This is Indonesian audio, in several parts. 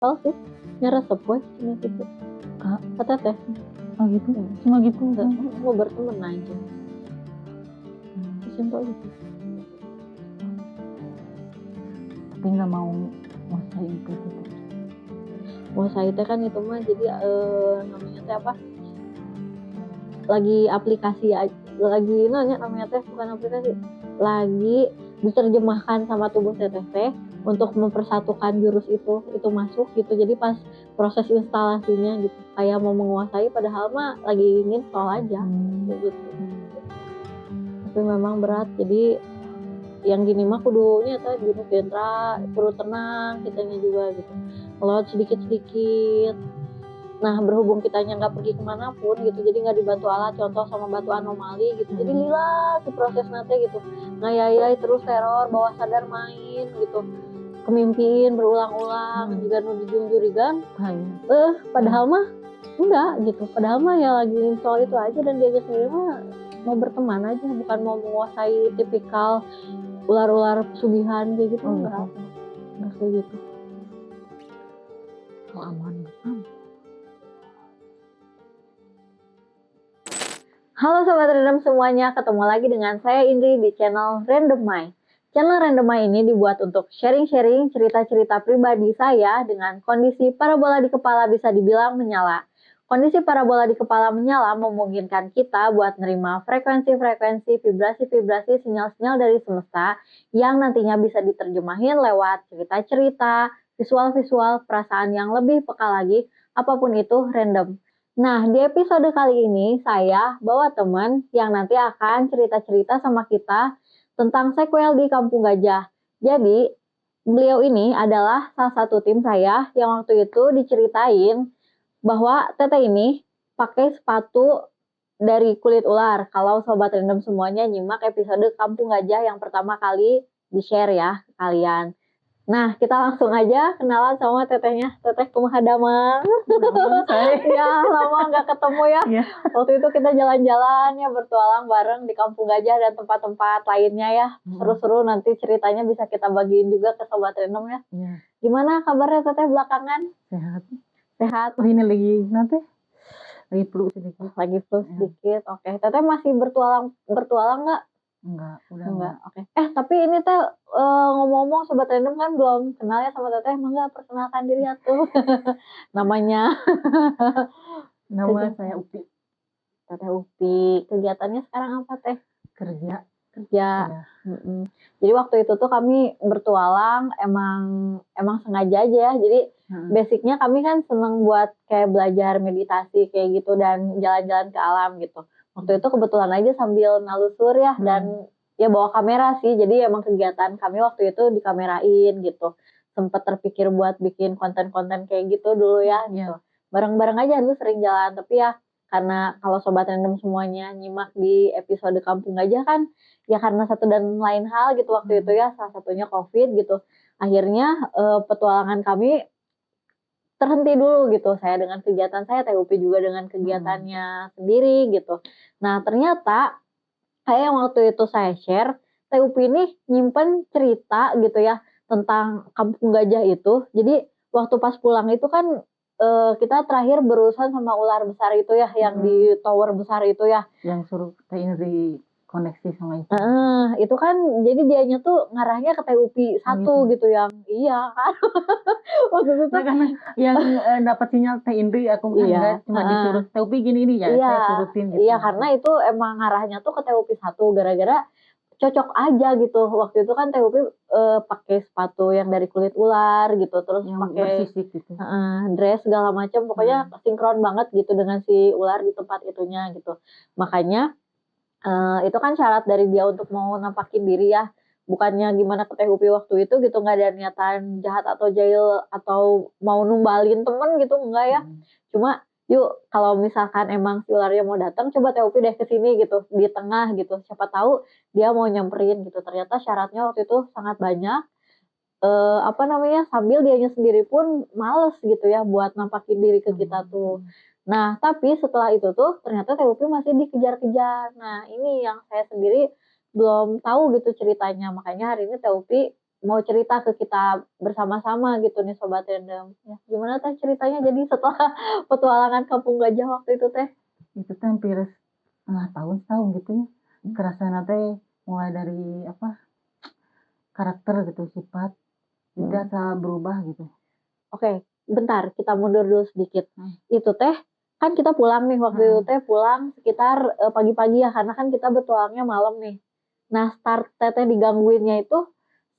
Hapal sih, nya resep we cenah kitu. Ka teteh. Oh gitu? Cuma gitu? Mau berteman aja. Sesimpel itu. Tapi nggak mau nguasain itu gitu. Nguasain teh kan itu mah jadi namanya teh apa? Lagi aplikasi lagi namanya teh bukan aplikasi. Lagi diterjemahkan sama tubuh teteh teh untuk mempersatukan jurus itu masuk gitu. Jadi pas proses instalasinya gitu kayak mau menguasai padahal mah lagi install aja gitu. Tapi memang berat. Jadi yang gini mah kudunya teh gini sentra perlu tenang kitanya juga gitu. Ngelot sedikit-sedikit. Nah berhubung kitanya nggak pergi kemanapun gitu, jadi nggak dibantu alat contoh sama batu anomali gitu, jadi lila si proses nanti gitu, ngayai terus teror bawah sadar main gitu, kemimpiin berulang-ulang juga nu dijungjurigan, padahal mah enggak gitu, padahal mah ya lagi install itu aja dan dia sendiri mah mau berteman aja, bukan mau menguasai tipikal ular-ular pesugihan kayak gitu, enggak kayak gitu. Oh, aman. Halo Sobat Random semuanya, ketemu lagi dengan saya Indri di channel Random Mind. Channel Random Mind ini dibuat untuk sharing-sharing cerita-cerita pribadi saya dengan kondisi parabola di kepala bisa dibilang menyala. Kondisi parabola di kepala menyala memungkinkan kita buat nerima frekuensi-frekuensi, vibrasi-vibrasi, sinyal-sinyal dari semesta yang nantinya bisa diterjemahin lewat cerita-cerita, visual-visual, perasaan yang lebih peka lagi, apapun itu random. Nah, di episode kali ini saya bawa teman yang nanti akan cerita-cerita sama kita tentang sequel di Kampung Gajah. Jadi, beliau ini adalah salah satu tim saya yang waktu itu diceritain bahwa Teteh ini pakai sepatu dari kulit ular. Kalau Sobat Random semuanya nyimak episode Kampung Gajah yang pertama kali di-share ya kalian. Nah, kita langsung aja kenalan sama tetehnya. Teteh kumaha damang? Ya, lama nggak ketemu ya. Waktu itu kita jalan-jalan ya, bertualang bareng di Kampung Gajah dan tempat-tempat lainnya ya. Seru-seru, nanti ceritanya bisa kita bagiin juga ke Sobat Random ya. Gimana kabarnya teteh belakangan? Sehat. Sehat. Oh, ini lagi flu sedikit. Lagi flu sedikit. Oke. Teteh masih bertualang nggak? Enggak, udah enggak. Oke. Tapi ini teh ngomong-ngomong Sobat Random kan belum kenal ya sama teteh, mangga perkenalkan diri ya tuh. Namanya. Nama saya Upi. Teteh Upi. Kegiatannya sekarang apa teh? Kerja. Ya. Jadi waktu itu tuh kami bertualang emang sengaja aja ya. Jadi basicnya kami kan seneng buat kayak belajar meditasi kayak gitu dan jalan-jalan ke alam gitu. Waktu itu kebetulan aja sambil nalusur ya dan ya bawa kamera sih. Jadi emang kegiatan kami waktu itu dikamerain gitu. Sempet terpikir buat bikin konten-konten kayak gitu dulu ya. Gitu. Bareng-bareng aja dulu sering jalan. Tapi ya karena kalau Sobat Random semuanya nyimak di episode Kampung Gajah kan ya karena satu dan lain hal gitu waktu itu ya, salah satunya COVID gitu. Akhirnya petualangan kami terhenti dulu gitu. Saya dengan kegiatan saya, Teh Upi juga dengan kegiatannya sendiri gitu. Nah ternyata kayak yang waktu itu saya share, Teh Upi ini nyimpen cerita gitu ya tentang Kampung Gajah itu. Jadi waktu pas pulang itu kan kita terakhir berurusan sama ular besar itu ya, yang di tower besar itu ya. Yang suruh Teh Indri koneksi sama itu. Itu kan jadi dianya tuh ngarahnya ke TUP 1 gitu yang iya kan. Waktu itu tuh karena yang dapat sinyal Teh Indri aku enggak cuma disuruh TUP gini ya saya turutin gitu. Iya, karena itu emang ngarahnya tuh ke TUP 1 gara-gara cocok aja gitu. Waktu itu kan TUP pakai sepatu yang dari kulit ular gitu, terus pakai bersisik gitu. Dress segala macam, pokoknya sinkron banget gitu dengan si ular di tempat itunya gitu. Makanya itu kan syarat dari dia untuk mau nampakin diri ya, bukannya gimana ke TUP waktu itu gitu, nggak ada niatan jahat atau jahil atau mau numbalin temen gitu, enggak ya. Cuma yuk kalau misalkan emang si ularnya mau datang, coba TUP deh ke sini gitu, di tengah gitu, siapa tahu dia mau nyamperin gitu. Ternyata syaratnya waktu itu sangat banyak, sambil dianya sendiri pun males gitu ya buat nampakin diri ke kita tuh. Nah, tapi setelah itu tuh ternyata TUP masih dikejar-kejar. Nah, ini yang saya sendiri belum tahu gitu ceritanya. Makanya hari ini TUP mau cerita ke kita bersama-sama gitu nih Sobat Random. Ya, gimana Teh ceritanya jadi setelah petualangan Kampung Gajah waktu itu Teh? Itu teh hampir setengah tahun, setahun gitu ya. Kerasana teh mulai dari apa, karakter gitu, sifat, Hmm. biasa berubah gitu. Oke, bentar kita mundur dulu sedikit. Hmm. Itu Teh, kan kita pulang nih waktu itu Teh pulang sekitar pagi-pagi ya karena kan kita bertualangnya malam nih. Nah start Teteh digangguinnya itu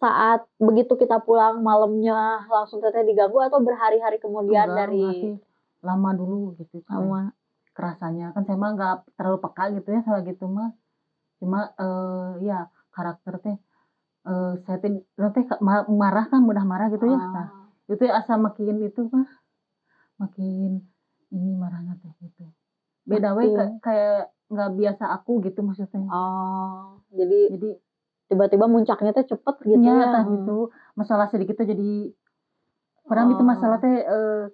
saat begitu kita pulang malamnya langsung Teteh diganggu atau berhari-hari kemudian Enggak dari sih, lama dulu gitu lama? kerasanya. Kan saya mah nggak terlalu peka gitu ya soal gitu mah. Cuma ya karakter teh saya teh marah kan mudah marah gitu ya. Nah, Oh, itu asa makin itu mah makin ini marahnya teh gitu. Beda we makin. kayak nggak biasa aku gitu maksudnya. Oh, jadi Jadi tiba-tiba muncaknya teh cepet gitu nya ya? tah gitu, masalah sedikit tuh jadi padahal itu masalah Oh, teh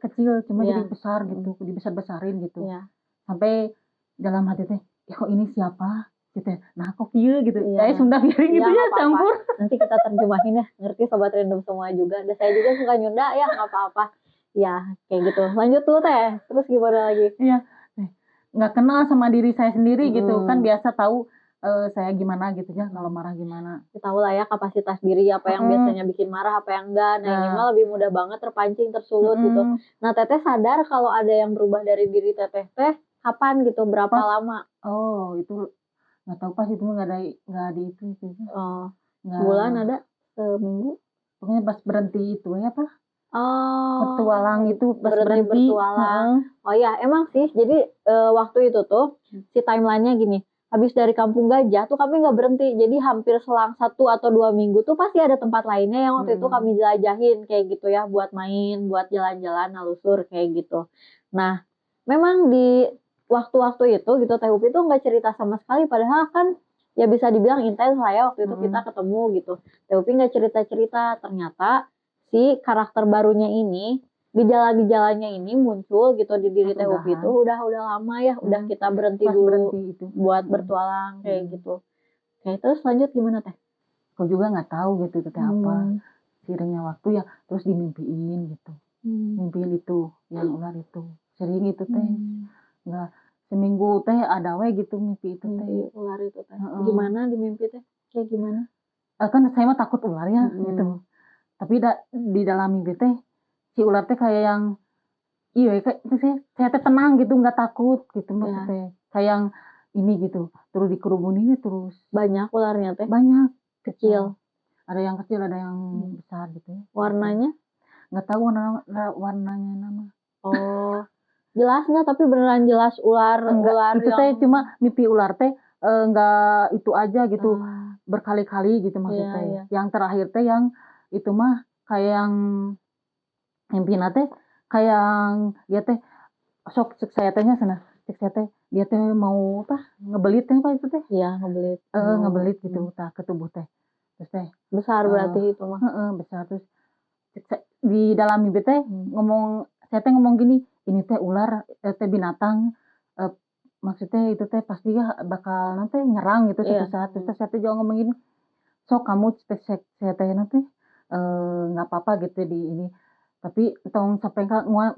kecil cuma jadi iya. besar gitu, dibesar-besarin gitu. Iya, Sampai dalam hati teh, "Ya kok ini siapa?" Gitu ya. "Nah kok ieu?" Gitu. iya. Kayak Sunda piring Iya gitu ya nggak apa-apa. campur. Nanti kita terjemahin ya, ngerti Sobat Random semua juga. Dan saya juga suka Nyunda ya nggak apa-apa. Ya kayak gitu. Lanjut dulu Teh. Terus gimana lagi? Iya, nggak kenal sama diri saya sendiri gitu, kan Mhm. biasa tahu, saya gimana gitu ya, kalau marah gimana. Ya tahu lah ya kapasitas diri apa yang biasanya bikin marah, apa yang enggak. Nah ini Nah, mah lebih mudah banget terpancing, tersulut gitu. Nah Teteh sadar kalau ada yang berubah dari diri Teteh teh kapan gitu? Berapa pas lama? itu nggak tahu pas itu mah nggak ada itu Oh, sebulan nggak ada? Seminggu? pokoknya pas berhenti itu ya apa, petualang Oh, itu pas berhenti berhenti, bertualang. Oh ya, emang sih. Jadi waktu itu tuh si timelinenya gini. Habis dari Kampung Gajah tuh kami nggak berhenti. Jadi hampir selang 1 atau 2 minggu tuh pasti ada tempat lainnya yang waktu itu kami jelajahin kayak gitu ya, buat main, buat jalan-jalan, nelusur kayak gitu. Nah, memang di waktu-waktu itu gitu Teh Upi tuh nggak cerita sama sekali. Padahal kan ya bisa dibilang intens lah ya waktu itu kita ketemu gitu. Teh Upi nggak cerita-cerita. Ternyata si karakter barunya ini gejala-gejalanya ini muncul gitu di diri Teh Upi itu udah lama ya, udah kita berhenti pas dulu berhenti itu. buat bertualang kayak gitu. Oke, terus lanjut gimana Teh? Aku juga nggak tahu gitu itu teh apa. Seiringnya waktu ya terus dimimpiin gitu. Mimpiin itu, yang ular itu. Sering itu teh. Nggak seminggu teh ada we gitu mimpi itu teh. Mimpi ular itu Teh. Gimana di mimpi Teh? Kayak gimana? Kan saya mah takut ular ya gitu. Tapi di dalam mimpi teh si ular teh kayak yang iya kayak itu saya teh tenang gitu nggak takut gitu Ya. maksudnya. Kayak yang ini gitu. Terus dikerumunin terus Banyak ularnya Teh? banyak. Kecil? Ada yang kecil, ada yang besar gitu ya. Warnanya? Nggak tahu warnanya nama. Oh, jelas nggak? Tapi beneran jelas ular Enggak, itu yang teh cuma mimpi ular teh enggak itu aja gitu, berkali-kali gitu iya, maksudnya. iya. Yang terakhir teh yang itu mah kayak yang mimpina teh kayak yang dia teh sok cek saya tehnya cenah, cek saya teh dia teh mau apa, ngebelit teh apa itu teh? Iya, ngebelit. Ngebelit gitu tah ke tubuh teh. Terus teh Besar berarti itu mah. besar terus di dalam mimpi teh saya teh ngomong gini, "Ini teh ular, teh binatang, eee, maksudnya itu teh pasti ya bakal nanti nyerang gitu suatu saat." Terus saya teh juga ngomong gini, "Sok kamu saya teh nanti, nggak apa-apa gitu di ini, tapi tong sampai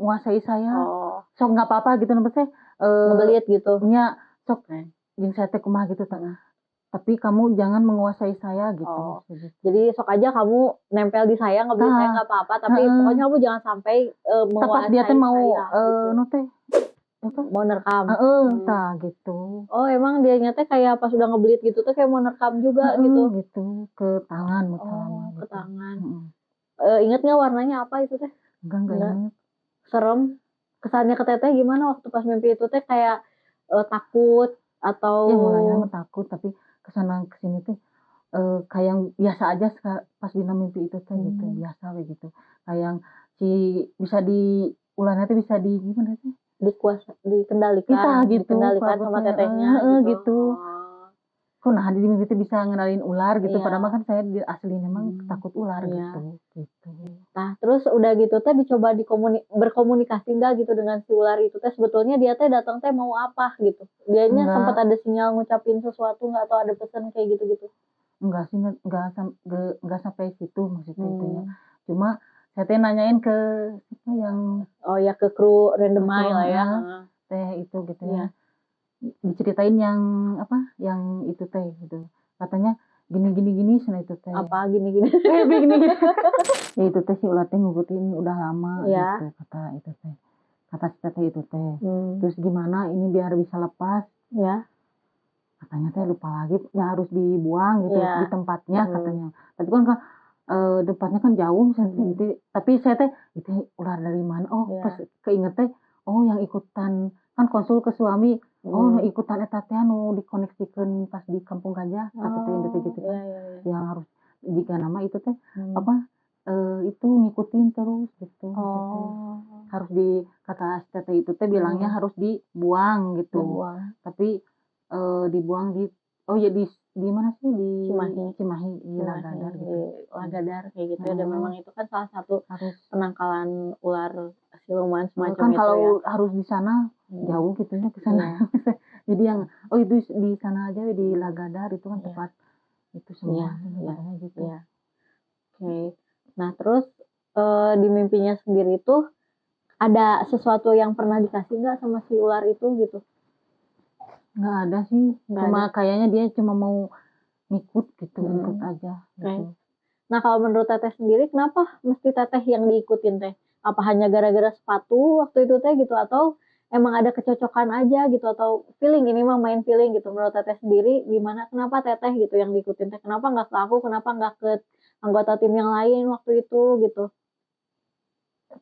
nguasai saya, Oh, sok nggak apa-apa gitu namanya teh, ngebelit gitu. nya sok jeung saya teh kumaha gitu tah, tapi kamu jangan menguasai saya," gitu. Oh, jadi sok aja kamu nempel di saya, ngebelit saya nggak apa-apa, tapi pokoknya kamu jangan sampai Pas dia teh menguasai mau saya gitu. nu teh apa? Mau nerekam. Tah gitu. Oh, emang dianya teh kayak pas udah ngebelit gitu tuh kayak mau nerekam juga gitu? Gitu, ke tangan Oh, ke gitu. tangan. Inget nggak warnanya apa itu teh? Enggak Enggak. inget. Serem? Kesannya ke Teteh gimana waktu pas mimpi itu teh kayak takut atau Ya mulanya mah takut tapi kesana kesini tuh kayak yang biasa aja pas dina mimpi itu teh gitu, biasa we gitu. Kayak yang bisa ularnya teh bisa gimana sih? dikendalikan Gitu, dikendalikan sama tetehnya gitu. Oh, Kok nah di mimpi teh bisa ngenalin ular gitu, iya. padahal mah kan saya aslinya emang takut ular Iya. gitu. Nah, terus udah gitu teh dicoba berkomunikasi nggak gitu dengan si ular itu teh sebetulnya dia teh datang teh mau apa gitu? Dianya sempat ada sinyal ngucapin sesuatu nggak atau ada pesan kayak gitu-gitu? enggak sih, enggak sampai situ maksudnya itunya. Cuma saya teh nanyain ke siapa yang Oh ya, ke kru Random Kru, Eye lah ya. heeh. teh itu gitu Iya. ya. Diceritain yang apa, yang itu teh gitu. Katanya gini cenah itu teh. Apa gini-gini. Gini. Ya itu teh si ulah teh ngikutin udah lama Iya. gitu kata itu teh. Kata si teteh itu teh. Hmm. Terus gimana ini biar bisa lepas? Ya. Katanya teh lupa lagi ya harus dibuang gitu Iya. di tempatnya Hmm. katanya. Tapi kan tempatnya kan jauh tapi saya teh itu ular dari mana? Oh, Iya. pas keinget teh oh yang ikutan kan konsul ke suami. Oh, ikutan eta teh anu dikoneksikeun pas di Kampung Gajah kata teh gitu kan. Iya. Yang harus jika nama itu teh apa itu ngikutin terus gitu maksudnya teh. Harus kata si teteh itu teh bilangnya harus dibuang gitu. Dibuang. Tapi dibuang di di mana sih di Cimahi, di Lagadar gitu. Lagadar kayak gitu ya. Dan memang itu kan salah satu Harus penangkalan ular siluman semacam kan itu kalau ya. harus di sana jauh gitunya ke sana. Jadi yang itu di sana aja di Lagadar itu kan tempat itu semua katanya gitu. Iya. Oke. Nah, terus di mimpinya sendiri tuh ada sesuatu yang pernah dikasih nggak sama si ular itu gitu? Nggak ada sih, cuma kayaknya dia cuma mau ngikut gitu, ikut aja gitu. Nah, kalau menurut teteh sendiri kenapa mesti teteh yang diikutin teh? Apa hanya gara-gara sepatu waktu itu teh gitu, atau emang ada kecocokan aja gitu, atau feeling, ini mah main feeling gitu? Menurut teteh sendiri gimana? Kenapa teteh gitu yang diikutin teh? Kenapa nggak ke aku? Kenapa nggak ke anggota tim yang lain waktu itu gitu?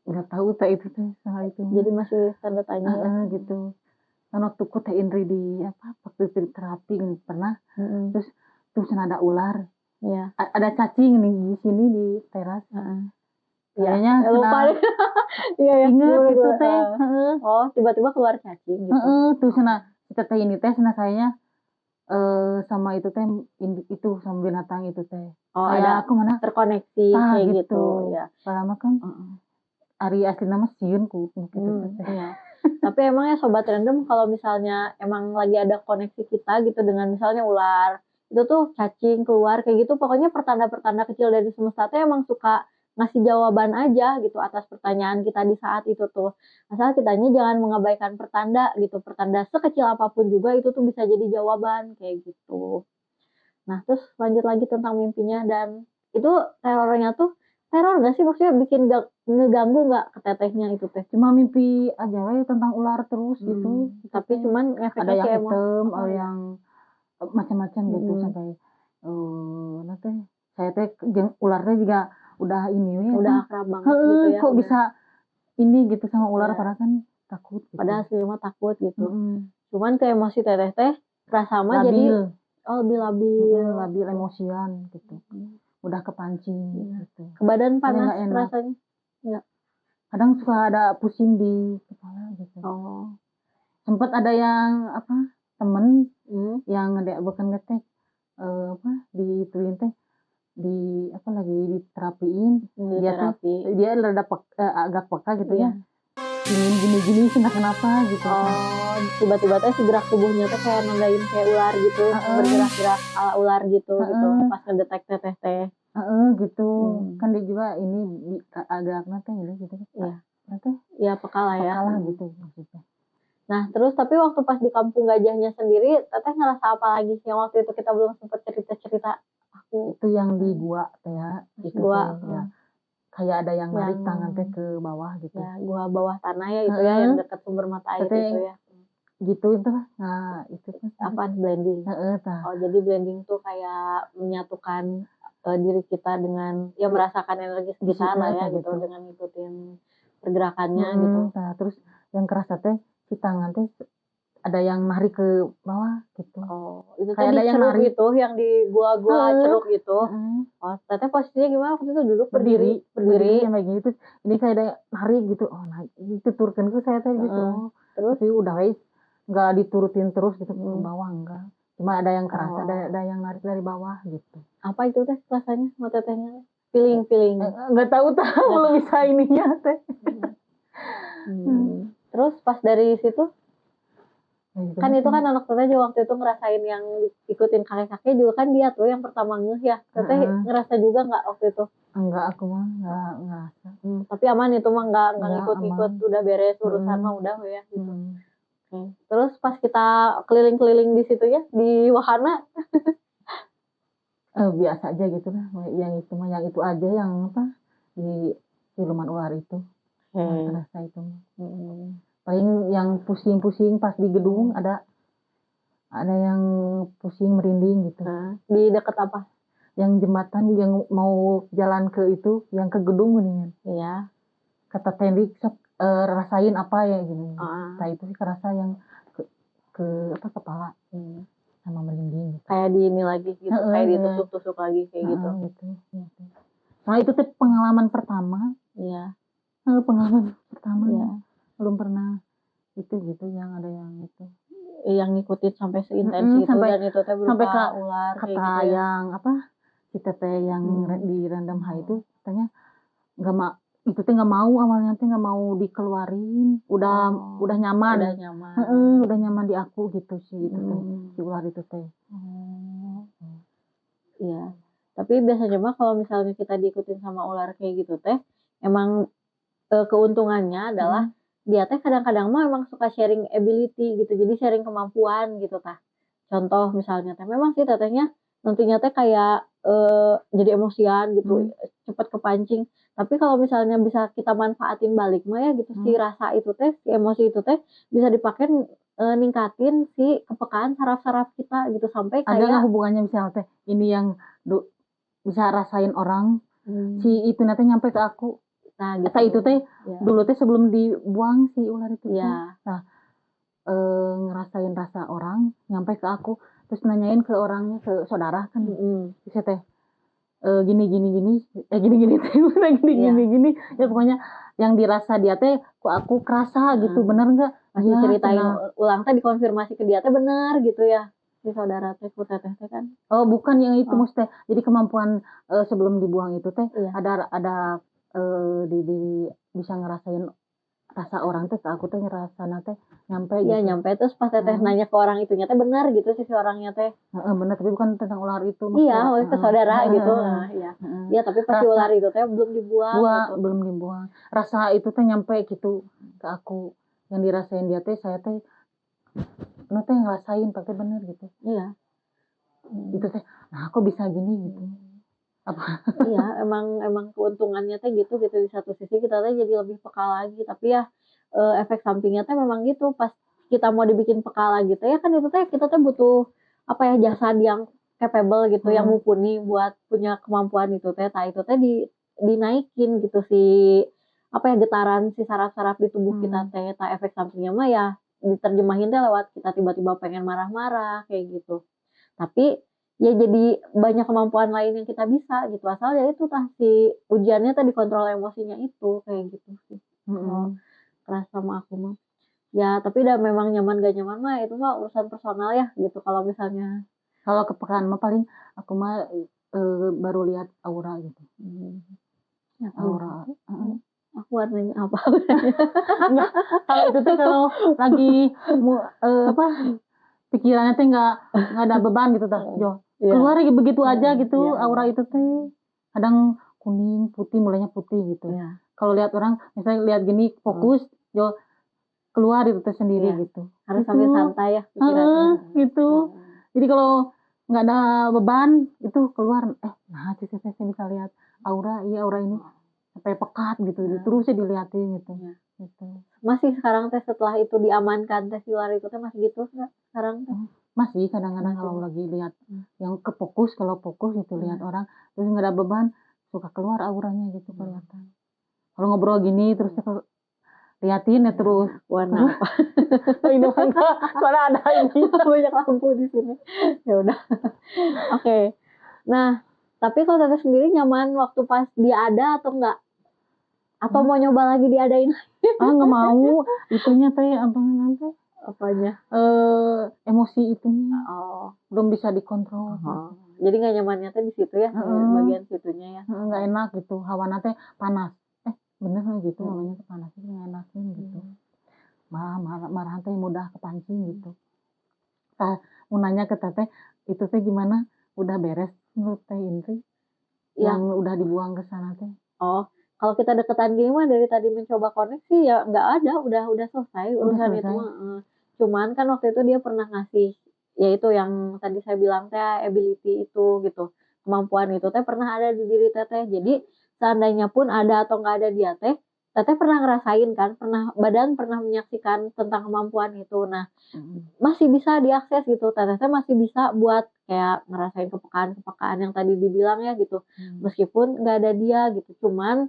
Nggak tahu teh itu teh soal itu. Jadi masih tanda tanya ya. Gitu. Kan waktu ku teh Indri di waktu terapi pernah. Terus ada ular. Iya. Ada cacing nih di sini di teras. Kayaknya lupa deh. Iya ya. Ingat itu teh. Oh, tiba-tiba keluar cacing gitu. Terus kita teh ini teh kayaknya sama itu teh itu sama binatang itu teh. Oh, Kayak ada aku mana terkoneksi kayak gitu ya. Lama kan Ari asli nama Siun ku gitu teh. Iya. Tapi emang ya Sobat Random, kalau misalnya emang lagi ada koneksi kita gitu dengan misalnya ular, itu tuh cacing keluar kayak gitu, pokoknya pertanda-pertanda kecil dari semesta tuh emang suka ngasih jawaban aja gitu atas pertanyaan kita di saat itu tuh. Asal kitanya jangan mengabaikan pertanda gitu, pertanda sekecil apapun juga itu tuh bisa jadi jawaban kayak gitu. Nah, terus lanjut lagi tentang mimpinya, dan itu terornya tuh teror nggak sih, maksudnya bikin ngeganggu nggak ke tetehnya itu teh? Cuma mimpi aja we tentang ular terus gitu. Tapi cuman ada efeknya yang kayak hitam, ada yang macam-macam gitu sampai nanti saya teh ularnya juga udah ini we udah akrab banget gitu ya. kok bisa ini gitu sama ular padahal kan takut gitu. Padahal aslinya mah takut gitu. Cuman ke emosi teteh teh rasa mah labil. jadi lebih labil. Labil emosian gitu. Udah kepancing gitu. Ke badan panas Nggak enak. rasanya. Enggak. Kadang suka ada pusing di kepala gitu. Sempat ada yang temen yang bukan ngetek dituin teh lagi diterapiin dia rada agak peka gitu ya. Gini kenapa gitu. Tiba-tiba teh si gerak tubuhnya teh kayak nandain kayak ular gitu, bergerak-gerak ala ular gitu gitu pas ngedetek teteh teh. Gitu. Kan dia juga ini agak nanti gitu. Iya. Nanti ya peka lah ya. Peka lah gitu maksudnya. Nah, terus tapi waktu pas di Kampung Gajahnya sendiri, teteh ngerasa apa lagi yang waktu itu kita belum sempat cerita-cerita aku? Itu yang di gua teh ya. Gua ya. Kayak ada yang narik tangan teh ke bawah gitu. Ya, gua bawah tanah ya itu ya, yang dekat sumber mata air itu ya. Gitu itu lah. Nah, itu kan Apaan blending? Oh, jadi blending tuh kayak menyatukan diri kita dengan merasakan energi sekitar lah ya gitu, dengan ngikutin pergerakannya gitu. Nah, terus yang kerasa teh si tangan teh ada yang narik ke bawah gitu. Itu kayak tuh ada yang ceruk narik itu, yang di gua ceruk itu. Teteh posisinya gimana waktu itu, duduk berdiri yang kayak gitu. Ini kayak ada narik gitu. Dituturkan ke saya teh gitu. Terus tapi udah guys nggak diturutin terus gitu ke bawah enggak. Cuma ada yang kerasa ada yang narik dari bawah gitu. Apa itu teh rasanya sama tetehnya? Feeling. Nggak tahu belum bisa ininya teh. Terus pas dari situ gitu Kan itu sih. kan anak teteh juga waktu itu ngerasain yang ikutin kakek-kakek juga kan dia tuh yang pertama ngeh ya. Teteh Heeh. ngerasa juga nggak waktu itu? Enggak, aku mah enggak ngerasa. Tapi aman itu mah nggak Enggak, ngikut-ngikut, aman. udah beres urusan mah Mhm, udah ya gitu. mhm. Oke. Terus pas kita keliling-keliling di situ ya, di wahana, Biasa aja gitu lah, yang itu mah, yang itu aja yang apa, di siluman ular itu, yang oke. terasa itu mah. Mhm. Paling yang pusing-pusing pas di gedung ada yang pusing merinding gitu. Nah, di deket apa? Yang jembatan yang mau jalan ke itu, yang ke gedung mendingan. Iya. Kata Tendi, "Sok, rasain apa ya," gini. Heeh. Nah itu sih kerasa yang ke ke apa, kepala sama merinding gitu. Kayak di ini lagi gitu, Heeh, kayak iya. ditusuk-tusuk lagi kayak gitu. Gitu, gitu. Nah itu tuh pengalaman pertama, Iya, pengalaman pertama, iya. belum pernah itu gitu yang ada yang itu. Yang ngikutin sampai seintens itu Sampai dan itu teh sampai berupa ular kayak kata gitu ya. yang apa, si teteh yang Mhm. di Random High itu katanya nggak ma itu teh nggak mau, awalnya teh nggak mau dikeluarin, udah nyaman. Udah nyaman. Udah nyaman di aku gitu si itu teh, si ular itu teh. Oh, iya. Tapi biasanya mah kalau misalnya kita diikutin sama ular kayak gitu teh, emang, keuntungannya adalah Mhm, dia teh kadang-kadang mah emang suka sharing ability gitu, jadi sharing kemampuan gitu tah. Contoh misalnya teh memang sih tetehnya nantinya teh kayak, jadi emosian gitu, mmm, cepet kepancing. Tapi kalau misalnya bisa kita manfaatin balik mah ya gitu, si mmm. rasa itu teh, si emosi itu teh bisa dipakai, ningkatin si kepekaan saraf-saraf kita gitu, sampai Ada nggak kayak hubungannya misalnya teh, ini yang bisa rasain orang, si mmm, itu nanti nyampe ke aku. nah Eta gitu. itu teh, Iya, dulu teh sebelum dibuang si ular itu teh, iya, nah, ngerasain rasa orang nyampe ke aku, terus nanyain ke orangnya, ke saudara kan, mhm, terus teh, gini gini gini, gini gini teh, gini gini iya, gini, ya pokoknya yang dirasa dia teh, kok aku kerasa gitu, heeh. bener nggak? Pas Iya diceritain cenah. ulang teh dikonfirmasi ke dia teh bener gitu ya, si saudara teh, ku teteh teh kan. Oh bukan yang itu Oh, maksudnya, jadi kemampuan, sebelum dibuang itu teh, iya. ada, di bisa ngerasain rasa orang teh ke aku teh ngerasana teh nyampe Iya gitu. nyampe, terus pas teteh Heeh, nanya ke orang itunya teh bener gitu si orangnya teh. heeh, bener, tapi bukan tentang ular itu Iya, maksudnya, ke heeh, saudara heeh, gitu, heeh, iya. heeh. Iya tapi pas si Rasa ular itu teh belum dibuang gitu. belum dibuang, rasa itu teh nyampe gitu ke aku, yang dirasain dia teh, saya teh anu teh ngerasain teh bener gitu. Iya, Itu mhm. teh, nah kok bisa gini gitu, apa Iya, emang emang keuntungannya teh gitu gitu, di satu sisi kita teh jadi lebih peka lagi, tapi ya, efek sampingnya teh memang gitu, pas kita mau dibikin peka lagi teh ya kan itu teh kita teh butuh, apa ya, jasad yang capable gitu, yang mhm, mumpuni buat punya kemampuan itu teh, itu teh dinaikin gitu si, apa ya, getaran si saraf-saraf di tubuh kita mhm, teh, efek sampingnya mah ya diterjemahin teh lewat kita tiba-tiba pengen marah-marah, kayak gitu. Tapi, ya jadi banyak kemampuan lain yang kita bisa gitu, asal ya itu tah si ujiannya tadi kontrol emosinya itu, kayak gitu sih, kalau mhm. kelas sama aku mah. Ya tapi udah memang nyaman gak nyaman mah itu mah urusan personal ya gitu, kalau misalnya Kalau kepekaan mah paling aku mah, baru lihat aura gitu, mmm, ya aura aura tuh, heeh. aku warnanya apa auranya? Enggak, kalau itu teh kalau lagi apa, pikirannya teh nggak ada beban gitu tah, Heeh, Jo. iya, Keluar aja begitu aja heeh, iya gitu iya, aura itu teh. Kadang kuning, putih, mulainya putih gitu. iya, Kalau lihat orang misalnya lihat gini heeh, fokus, Jo, keluar itu teh sendiri iya, gitu. harus sambil Gitu, santai ya pikirannya, heeh, heeh, gitu. heeh, Jadi kalau nggak ada beban itu keluar, nah teh saya bisa lihat aura, iya aura ini sampai pekat gitu, nah, terus aja diliatin gitu, iya. gitu. Masih sekarang teh setelah itu diamankan teh si ular itu teh masih gitu nggak sekarang teh? Masih kadang-kadang Masih kalau ya? lagi lihat Mmm, yang kalau fokus gitu lihat iya, orang, terus nggak ada beban, suka keluar auranya gitu mmm, kelihatan. Kalau ngobrol gini terus mmm, liatin ya iya, terus, warna terus apa? ini mah enggak, soalnya ada ini. Banyak lampu di sini. Ya udah, oke. Nah, tapi kalau Teteh sendiri nyaman waktu pas dia ada atau enggak? Atau Hah? mau nyoba lagi diadain Nggak mau, itunya teh apa namanya teh, apanya? emosi itunya, Oh, belum bisa dikontrol oh, gitu. jadi nggak nyamannya teh di situ ya, di Heeh, bagian situnya ya? nggak Oh, enak gitu, hawana teh panas. Bener nggak gitu mhm, namanya teh panas, itu nggak enakin gitu. mmm, Marahan teh mudah kepancing mmm. gitu. mau nanya ke teteh, itu teh gimana? Udah beres menurut teh Indri? Ya. Yang udah dibuang ke sana teh? Oh, kalau kita deketan gini mah dari tadi mencoba koneksi ya nggak ada, udah selesai Udah urusan itu selesai? mah, cuman kan waktu itu dia pernah ngasih, ya itu yang tadi saya bilang teh ability itu gitu, kemampuan itu teh pernah ada di diri Teteh. Jadi seandainya pun ada atau nggak ada dia teh, Teteh pernah ngerasain kan, badan pernah menyaksikan tentang kemampuan itu. Nah, masih bisa diakses gitu, Teteh masih bisa buat kayak ngerasain kepekaan-kepekaan yang tadi dibilang ya gitu, meskipun nggak ada dia gitu, cuman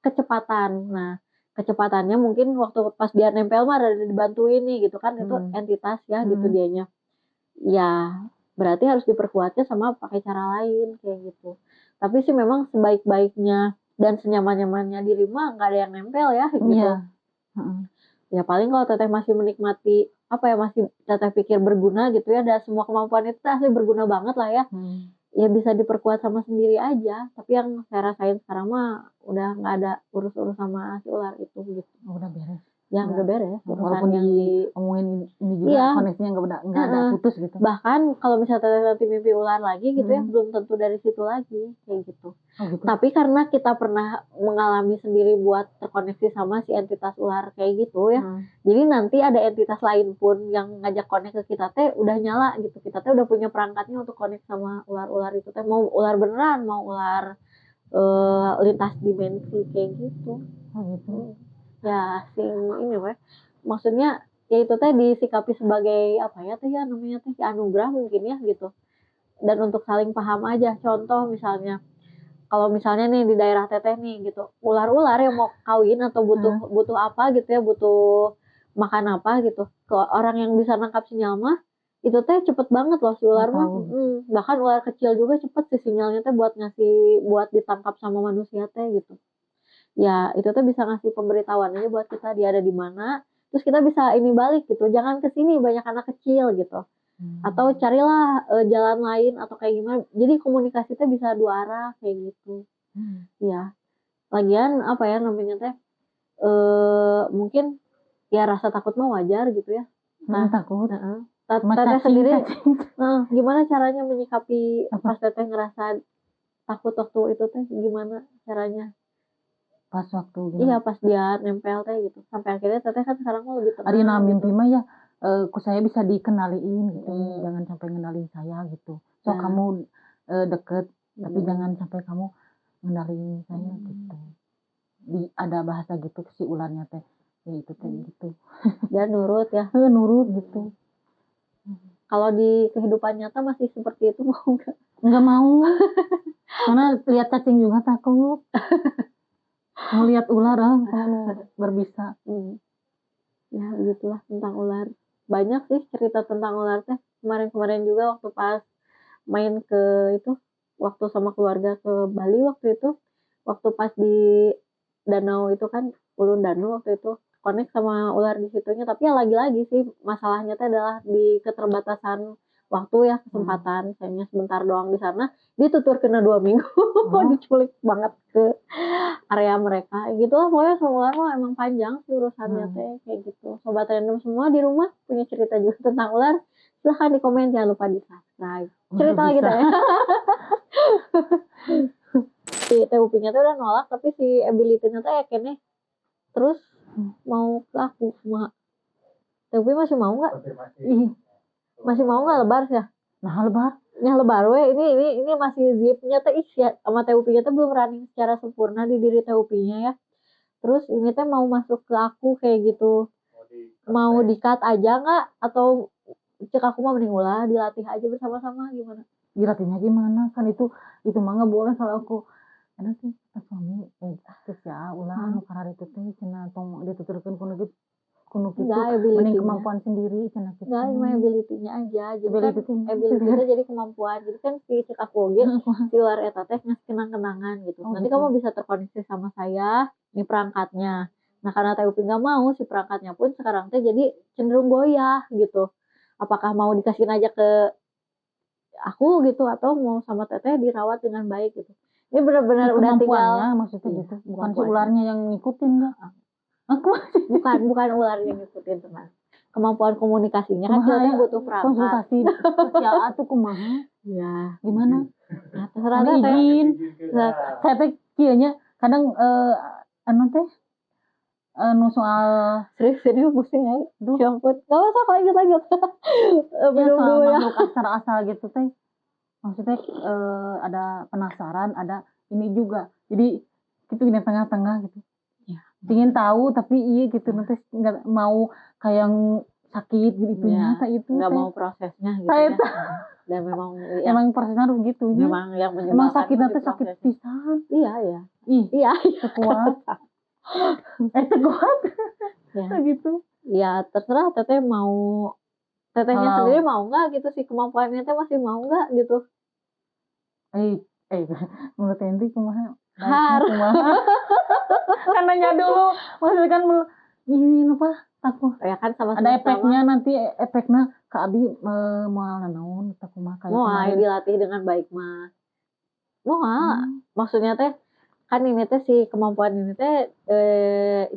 kecepatan. Nah, kecepatannya mungkin waktu pas dia nempel mah rada dibantuin nih gitu kan, itu entitas ya gitu dianya. Ya, berarti harus diperkuatnya sama pakai cara lain kayak gitu. Tapi sih memang sebaik-baiknya dan senyaman-nyamannya diri mah nggak ada yang nempel ya gitu. Iya. Ya paling kalau Teteh masih menikmati apa ya, masih Teteh pikir berguna gitu ya, dan semua kemampuan itu asli berguna banget lah ya. Ya bisa diperkuat sama sendiri aja, tapi yang saya rasain sekarang mah udah nggak ada urus-urus sama si ular itu gitu. Udah beres? Yang udah beres, urusan Walaupun yang diomongin ini juga Iya. koneksinya nggak ada putus gitu? Bahkan kalau misalnya Teteh nanti mimpi ular lagi gitu ya, belum tentu dari situ lagi, kayak gitu. Oh gitu? Tapi karena kita pernah mengalami sendiri buat terkoneksi sama si entitas ular kayak gitu ya, jadi nanti ada entitas lain pun yang ngajak konek ke kita teh udah nyala gitu, kita teh udah punya perangkatnya untuk konek sama ular-ular itu teh, mau ular beneran, mau ular lintas dimensi kayak gitu. Oh gitu. Ya ini weh, maksudnya ya itu teh disikapi sebagai apa ya teh ya namanya teh anugerah mungkin ya gitu, dan untuk saling paham aja. Contoh misalnya, kalau misalnya nih di daerah Teteh nih gitu, ular-ular yang mau kawin atau butuh apa gitu ya, butuh makan apa gitu, ke orang yang bisa nangkap sinyal mah, itu teh cepet banget loh si ular mah. Bahkan ular kecil juga cepet sih sinyalnya teh buat ditangkap sama manusia teh gitu. Ya itu teh bisa ngasih pemberitahuan aja buat kita dia ada di mana, terus kita bisa ini balik gitu, jangan ke sini banyak anak kecil gitu. Atau carilah jalan lain atau kayak gimana. Jadi komunikasi teh bisa dua arah kayak gitu. Ya. Lagian apa ya namanya teh, mungkin ya rasa takut mah wajar gitu ya. Nah, takut. Teteh sendiri gimana caranya menyikapi pas Teteh ngerasa takut waktu itu teh, gimana caranya? Pas waktu gimana? Iya pas dia nempel teh gitu. Sampai akhirnya Teteh kan sekarang mah lebih tenang. Ari na mimpi mah ya, saya bisa dikenaliin gitu, jangan sampai ngenalin saya gitu. So kamu deket, tapi jangan sampai kamu ngenalin saya gitu. Ada bahasa gitu si ularnya teh, ya itu teh gitu. Dia nurut ya. Nurut gitu. Kalau di kehidupan nyata masih seperti itu mau nggak? Nggak mau. Karena lihat cacing juga takut. Mau lihat ular kamu berbisa. Ya begitulah tentang ular. Banyak sih cerita tentang ular teh. Kemarin-kemarin juga waktu pas main ke itu, waktu sama keluarga ke Bali waktu itu, waktu pas di danau itu kan, Ulun Danu waktu itu, connect sama ular di situnya. Tapi ya lagi-lagi sih masalahnya teh adalah di keterbatasan waktu ya, kesempatan. Sayangnya sebentar doang di sana, ditutur kena 2 minggu, diculik banget ke area mereka. Gitu lah pokoknya sama ular mah emang panjang sih urusannya teh kayak gitu. Sobat random semua di rumah punya cerita juga tentang ular, silahkan di komen, jangan lupa di subscribe. Cerita lagi teh. Si TUP-nya tuh udah nolak, tapi si ability-nya tuh yakinnya terus mau ke aku semua. TUP masih mau nggak? Masih mau nggak lebar ya? Nah lebar. Yang lebar we, ini masih zipnya teh isi sama TUP-nya tuh belum running secara sempurna di diri TUP-nya ya. Terus ini teh mau masuk ke aku kayak gitu. Mau di-cut aja nggak? Atau cek aku mah mending ulah dilatih aja bersama-sama, gimana? Dilatihnya gimana? Kan itu mah nggak boleh kalau aku. Ada sih suami terus ya ulah anu karar itu teh cenah tong dituturkeun kuno gitu. Mending kemampuan sendiri cenah gitu. Enggak, cuma ability-nya aja. Jadi kan ability-nya jadi kemampuan. Jadi kan si cek aku oge si ular eta teh ngasih kenang-kenangan gitu. Nanti kamu bisa terkoneksi sama saya, ini perangkatnya. Nah karena TUP nggak mau, si perangkatnya pun sekarang teh jadi cenderung goyah gitu. Apakah mau dikasihin aja ke aku gitu, atau mau sama Teteh dirawat dengan baik gitu. Ini benar-benar udah tinggal maksudnya gitu. Bukan si ularnya yang ngikutin enggak? Aku bukan ular yang ngikutin teman. kemampuan komunikasinya kan Kumaha kita ya butuh perangkat. konsultasi sosial atuh kumaha? Ya, Gimana? nah terserah Anu teh. izin. Nah, Saya teh kieu nya kadang anu teh soal serius pusing ya. Duh. Ya ampun. Gak usah lanjut. ya Minum soal dulu ya. makhluk asal gitu teh. Maksudnya ada penasaran, ada ini juga. Jadi itu di tengah-tengah gitu. Ya. Ingin tahu tapi iya gitu nanti nggak mau kayak yang sakit gitu Ya, nyata itu nggak teh. mau prosesnya gitu Saya ya. Dan memang Emang prosesnya harus gitu ya. memang yang Emang menyebabkan sakit mah nanti di sakit prosesnya. pisan. Iya. Iya. Kuat. Kuat. Ya. Gitu. Ya terserah teteh mau, tetehnya Kalau- sendiri mau nggak gitu sih, kemampuannya teh masih mau nggak gitu. Menurut Henry kumaha? Har. Kumaha? Kan nanya dulu, maksudnya kan ini apa? Takut. Ya kan sama-sama. Ada efeknya nanti efeknya ke abi moal naon tak kumaha kayak Mau kemarin. dilatih dengan baik mah. Mau maksudnya teh kan ini teh si kemampuan ini teh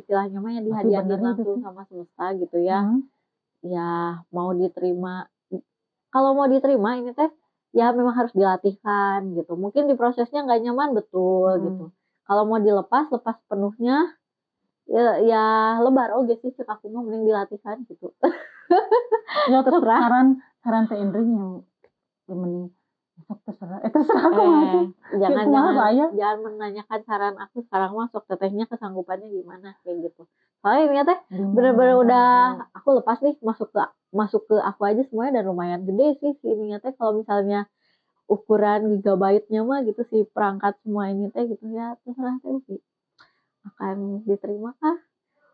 istilahnya mah yang Tapi dihadiahin bener langsung itu. sama semesta gitu ya. Ya mau diterima, kalau mau diterima ini teh ya memang harus dilatihkan gitu. Mungkin di prosesnya nggak nyaman betul gitu. Kalau mau lepas penuhnya ya lebar oke sih cek aku mah mending dilatihkan gitu. Ya Terserah. saran Teh Indri yang mending terserah aku masih Jangan menanyakan saran aku sekarang, masuk tetehnya kesanggupannya gimana kayak gitu. Soalnya ini teh bener-bener udah aku lepas nih masuk ke aku aja semuanya, dan lumayan gede sih si ininya teh. Kalau misalnya ukuran gigabyte-nya mah gitu si perangkat semua ini teh gitu ya, terserah teh akan diterima kah.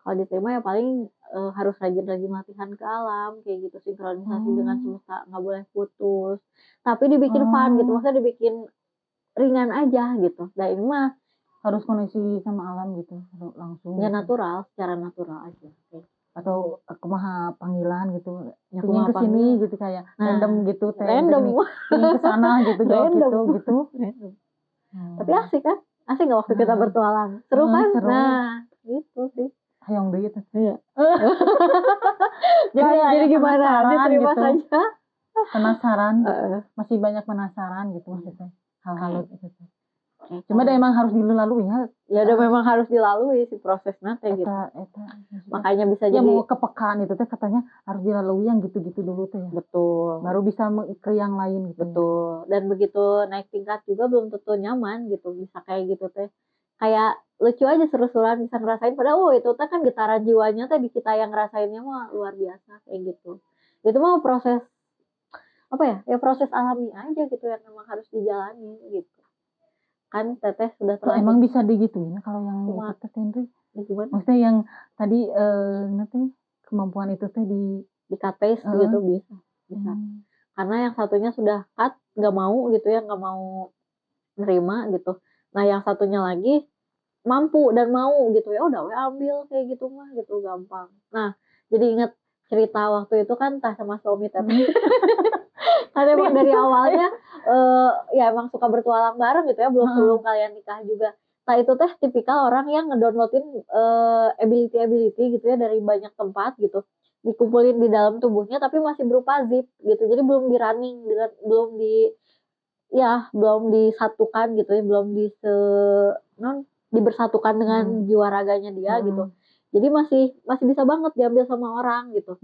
Kalau diterima ya paling harus rajin-rajin latihan ke alam kayak gitu, sinkronisasi dengan semesta, nggak boleh putus, tapi dibikin fun gitu, maksudnya dibikin ringan aja gitu. Nah ini mah harus koneksi sama alam gitu langsung. Ya gitu. natural, secara natural aja. Atau kumaha panggilan gitu. Ya, Pingin ke sini gitu kayak random gitu teh. Random. Pingin ke sana gitu jauh gitu. Random. Tapi asik kan? Asik nggak waktu kita bertualang? Seru kan? Seru. Nah, gitu sih. Hayang deui teh. Iya. Jadi gimana? Diterima gitu. saja. Penasaran. Masih banyak penasaran gitu maksudnya. Hal-hal gitu. Cuma emang harus dilalui ya. Ya udah memang harus dilalui si proses nanti gitu. Makanya bisa ya jadi mau kepekaan itu teh katanya harus dilalui yang gitu-gitu dulu teh ya. Betul. Baru bisa ke yang lain gitu. Betul. Dan begitu naik tingkat juga belum tentu nyaman gitu. Bisa kayak gitu teh. Kayak lucu aja, seru-seruan bisa ngerasain, padahal itu teh kan getaran jiwanya teh di kita yang ngerasainnya mah luar biasa kayak gitu. Itu mah proses apa ya? Ya proses alami aja gitu yang memang harus dijalani gitu. Kan teteh sudah terlanjur. Emang bisa digituin kalau yang itu teh Henry? Gimana? Maksudnya yang tadi nanti kemampuan itu teh di cut paste gitu bisa. Karena yang satunya sudah cut, nggak mau gitu ya, nggak mau nerima gitu. Nah yang satunya lagi mampu dan mau gitu ya, udah we ambil kayak gitu mah gitu, gampang. Nah jadi inget cerita waktu itu kan tah sama suami teteh. Kan emang dari awalnya ya emang suka bertualang bareng gitu ya, belum sebelum kalian nikah juga. Nah itu teh tipikal orang yang ngedownloadin ability gitu ya dari banyak tempat gitu, dikumpulin di dalam tubuhnya tapi masih berupa zip gitu, jadi belum di running dengan belum disatukan gitu ya, belum dibersatukan dengan jiwa raganya dia gitu. Jadi masih bisa banget diambil sama orang gitu.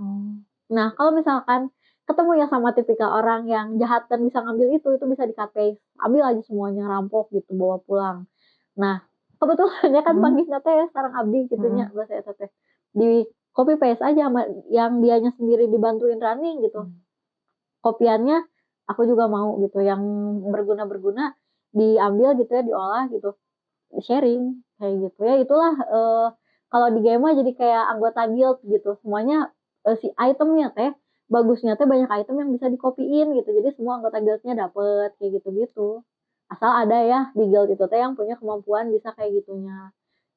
Nah kalau misalkan ketemu ya sama tipikal orang yang jahat dan bisa ngambil itu bisa di-cut paste, ambil aja semuanya, rampok gitu, bawa pulang. Nah kebetulannya kan panggilnya teh sareng abdi gitunya, bahasa eta teh di copy paste aja sama yang dianya sendiri dibantuin running gitu. Kopiannya aku juga mau gitu, yang berguna diambil gitu ya, diolah gitu, sharing kayak gitu ya. Itulah kalau di game mah jadi kayak anggota guild gitu, semuanya si itemnya teh bagusnya teh banyak item yang bisa dikopiin gitu, jadi semua anggota guildnya dapet kayak gitu-gitu, asal ada ya di guild itu teh yang punya kemampuan bisa kayak gitunya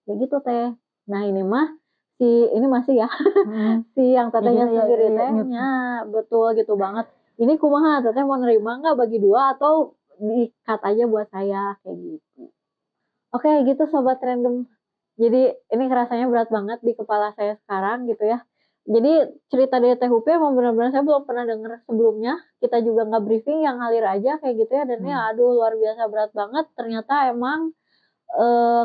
kayak gitu teh. Nah ini mah ini masih ya si yang tetehnya sendiri tehnya betul gitu banget. Ini kumaha teteh mau nerima nggak bagi dua atau di-cut aja buat saya kayak gitu. Oke gitu sobat random. Jadi ini rasanya berat banget di kepala saya sekarang gitu ya. Jadi cerita dari THUP emang benar-benar saya belum pernah dengar sebelumnya. Kita juga nggak briefing, yang ngalir aja kayak gitu ya. Dan ya aduh luar biasa berat banget. Ternyata emang eh,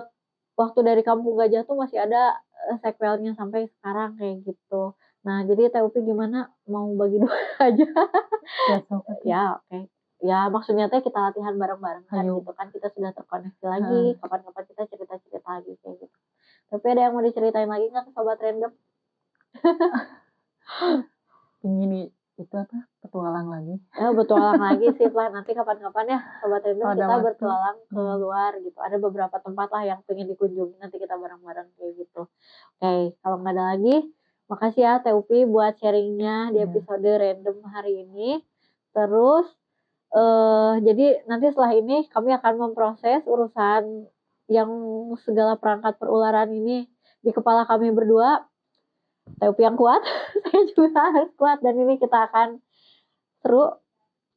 waktu dari Kampung Gajah tuh masih ada sequelnya sampai sekarang kayak gitu. Nah jadi THUP gimana? Mau bagi dua aja? Ya sok atuh. Ya oke. Ya maksudnya teh kita latihan bareng-bareng kan Hayu. gitu kan. Kita sudah terkoneksi lagi. Heeh. Kapan-kapan kita cerita-cerita lagi kayak gitu. Tapi ada yang mau diceritain lagi nggak Sobat Random? Pingin itu apa, petualang lagi. Ya bertualang lagi sih lah nanti kapan-kapan ya Sobat Random Kalau ada kita waktu. bertualang ke luar gitu. Ada beberapa tempat lah yang pengen dikunjungi nanti kita bareng-bareng kayak gitu. Oke, kalau nggak ada lagi, makasih ya Teupi buat sharingnya di Iya. episode random hari ini. Terus jadi nanti setelah ini kami akan memproses urusan yang segala perangkat perularan ini di kepala kami berdua. Teupi yang kuat, saya juga harus kuat dan ini kita akan seru.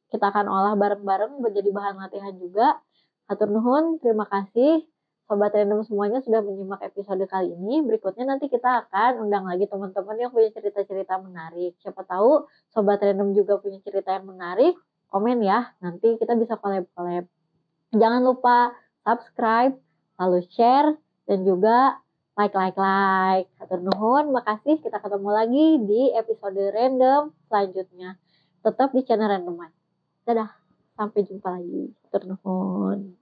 Kita akan olah bareng-bareng menjadi bahan latihan juga. Hatur nuhun, terima kasih Sobat Random semuanya sudah menyimak episode kali ini. Berikutnya nanti kita akan undang lagi teman-teman yang punya cerita-cerita menarik. Siapa tahu Sobat Random juga punya cerita yang menarik. Komen ya, nanti kita bisa collab-collab. Jangan lupa subscribe, lalu share, dan juga like. Hatur nuhun, makasih. Kita ketemu lagi di episode random selanjutnya. Tetap di channel Random. Dadah, sampai jumpa lagi. Hatur nuhun.